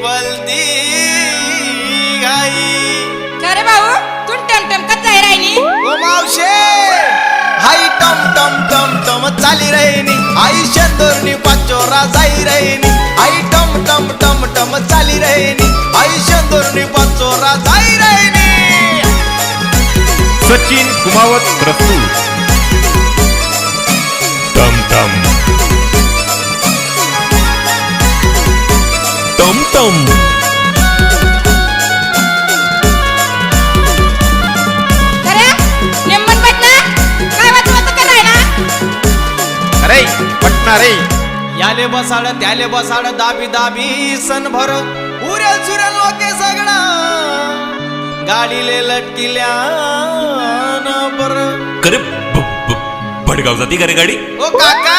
बलती गाई अरे भाऊ तू टमटम का जाय राहिनी ओ मावशे हाई टम टम टम टम चाली राहिनी आई शेंदोरनी पाचोरा जाई राहिनी आई टम टम टम टम चाली राहिनी आई शेंदोरनी पाचोरा जाई राहिनी सचिन कुमावत प्रस्तुत टमटम टमटम अरे नेमन पटना काय वाचवत कराय ना अरे पटना रे याले बसाड त्याले बसाड दाबी दाबी सन भर उरेल सुरेल लोके सगळा गाडीले लटकिल्या बर करे भडगाव जाती का रे गाडी ओ काका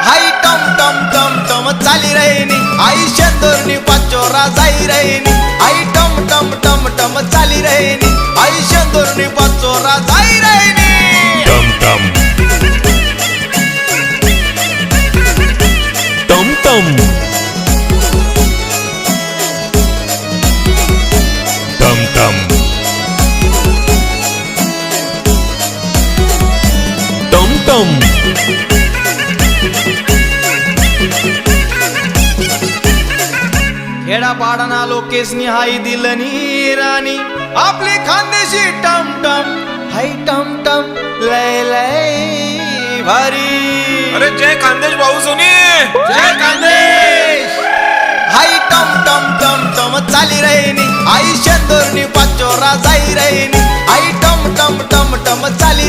हाई टम टम टम टम चाली राहिनी आई शेंदोरनी पाचोरा जाई राहिनी आई टम टम टम टम चाली राहिनी आई शेंदोरनी पाचोरा जाई राहिनी टमटम टमटम टमटम टमटम खेडापाडना लोकेसनी हाई दिलनी राणी आपली खानदेशी टम टम हाई टम टम लय लय भारी अरे जय खानदेश भाऊ सोनी जय खानदेश हाई टम टम टम टम चाली राहिनी आई शेंदोरनी पाचोरा जाई राहिनी आई टम टम टम टम चाली